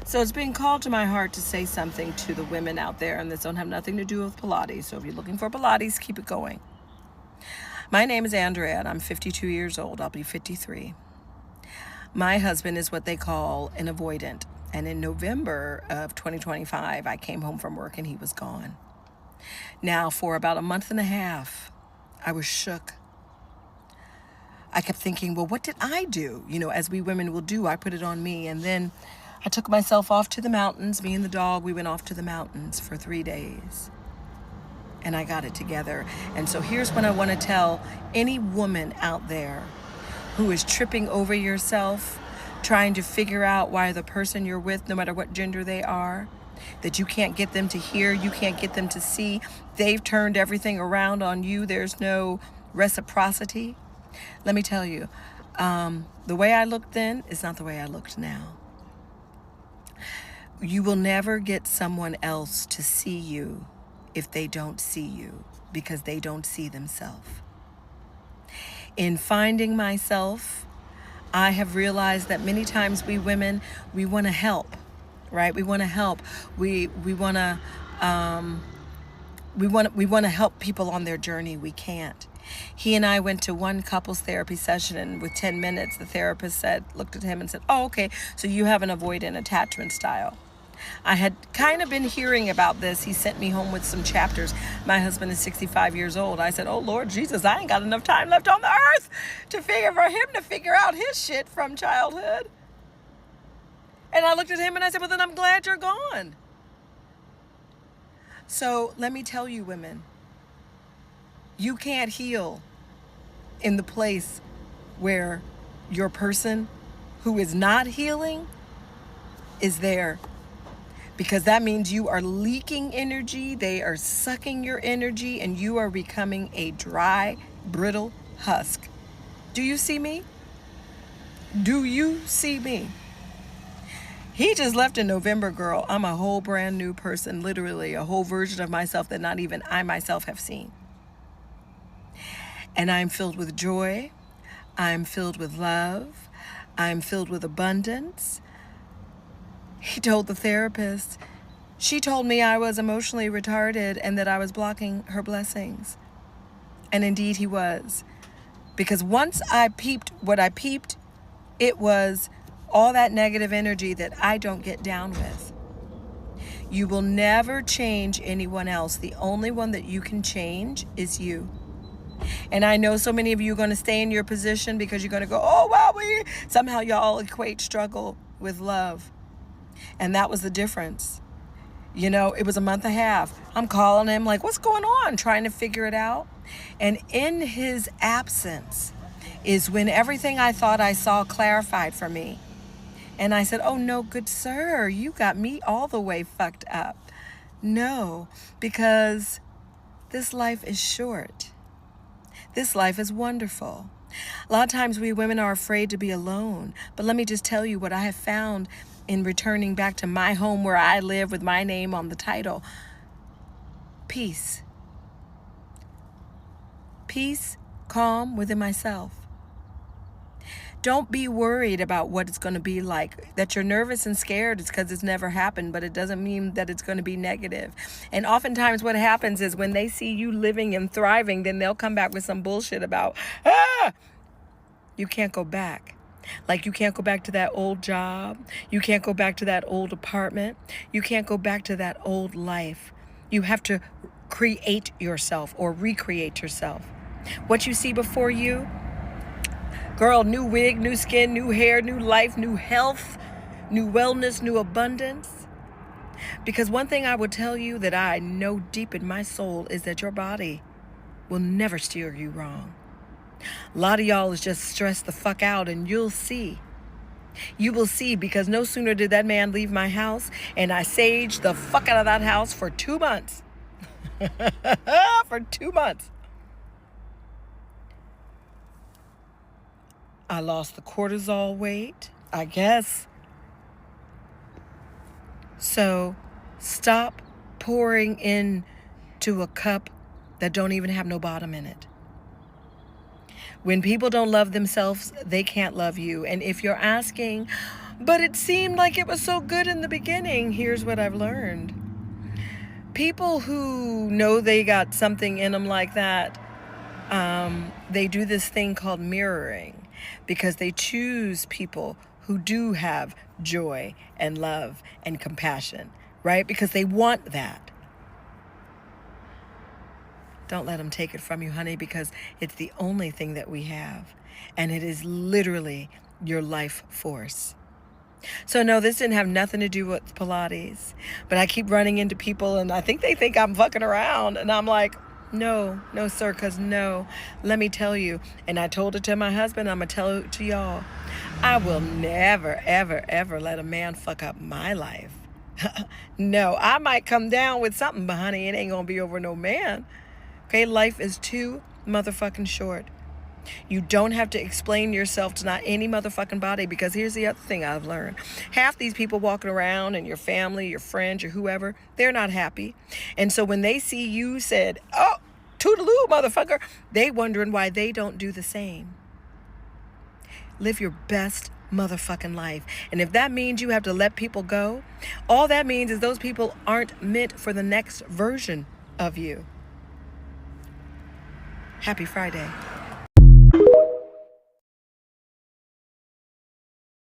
So it's being called to my heart to say something to the women out there, and this don't have nothing to do with Pilates. So if you're looking for Pilates, keep it going. My name is Andrea, and I'm 52 years old. I'll be 53. My husband is what they call an avoidant. And in November of 2025, I came home from work and he was gone. Now, for about a month and a half, I was shook. I kept thinking, well, what did I do? You know, as we women will do, I put it on me. And then I took myself off to the mountains. Me and the dog, we went off to the mountains for 3 days. And I got it together. And so here's what I want to tell any woman out there who is tripping over yourself, trying to figure out why the person you're with, no matter what gender they are, that you can't get them to hear, you can't get them to see. They've turned everything around on you. There's no reciprocity. Let me tell you, the way I looked then is not the way I looked now. You will never get someone else to see you if they don't see you, because they don't see themselves. In finding myself, I have realized that many times we women, we want to help, right? We want to help. We want to help people on their journey. We can't. He and I went to one couples therapy session, and with 10 minutes, the therapist looked at him and said, "Oh, okay, so you have an avoidant attachment style." I had kind of been hearing about this. He sent me home with some chapters. My husband is 65 years old. I said, "Oh, Lord Jesus, I ain't got enough time left on the earth for him to figure out his shit from childhood." And I looked at him and I said, "Well, then I'm glad you're gone." So let me tell you, women, you can't heal in the place where your person who is not healing is there. Because that means you are leaking energy, they are sucking your energy, and you are becoming a dry, brittle husk. Do you see me? Do you see me? He just left in November, girl. I'm a whole brand new person, literally a whole version of myself that not even I myself have seen. And I'm filled with joy. I'm filled with love. I'm filled with abundance. He told the therapist, she told me I was emotionally retarded and that I was blocking her blessings. And indeed he was. Because once I peeped what I peeped, it was all that negative energy that I don't get down with. You will never change anyone else. The only one that you can change is you. And I know so many of you are going to stay in your position because you're going to go, "Oh, well, somehow y'all equate struggle with love." And that was the difference. You know, it was a month and a half. I'm calling him like, "What's going on?" Trying to figure it out. And in his absence is when everything I thought I saw clarified for me. And I said, "Oh, no, good sir, you got me all the way fucked up." No, because this life is short. This life is wonderful. A lot of times we women are afraid to be alone. But let me just tell you what I have found in returning back to my home where I live with my name on the title. Peace. Peace, calm within myself. Don't be worried about what it's going to be like. That you're nervous and scared is because it's never happened, but it doesn't mean that it's going to be negative. And oftentimes what happens is when they see you living and thriving, then they'll come back with some bullshit about, you can't go back. Like you can't go back to that old job. You can't go back to that old apartment. You can't go back to that old life. You have to create yourself or recreate yourself. What you see before you, girl, new wig, new skin, new hair, new life, new health, new wellness, new abundance. Because one thing I will tell you that I know deep in my soul is that your body will never steer you wrong. A lot of y'all is just stressed the fuck out, and you'll see. You will see, because no sooner did that man leave my house and I saged the fuck out of that house for 2 months. For 2 months. I lost the cortisol weight, I guess. So stop pouring into a cup that don't even have no bottom in it. When people don't love themselves, they can't love you. And if you're asking, But it seemed like it was so good in the beginning. Here's what I've learned. People who know they got something in them like that, they do this thing called mirroring, because they choose people who do have joy and love and compassion, right? Because they want that. Don't let them take it from you, honey, because it's the only thing that we have. And it is literally your life force. So no, this didn't have nothing to do with Pilates. But I keep running into people and I think they think I'm fucking around. And I'm like, no, sir, because no. Let me tell you. And I told it to my husband. I'm going to tell it to y'all. I will never, ever, ever let a man fuck up my life. No, I might come down with something, but honey, it ain't going to be over no man. Okay, life is too motherfucking short. You don't have to explain yourself to not any motherfucking body, because here's the other thing I've learned. Half these people walking around and your family, your friends, your whoever, they're not happy. And so when they see you said, oh, toodaloo, motherfucker, they wondering why they don't do the same. Live your best motherfucking life. And if that means you have to let people go, all that means is those people aren't meant for the next version of you. Happy Friday.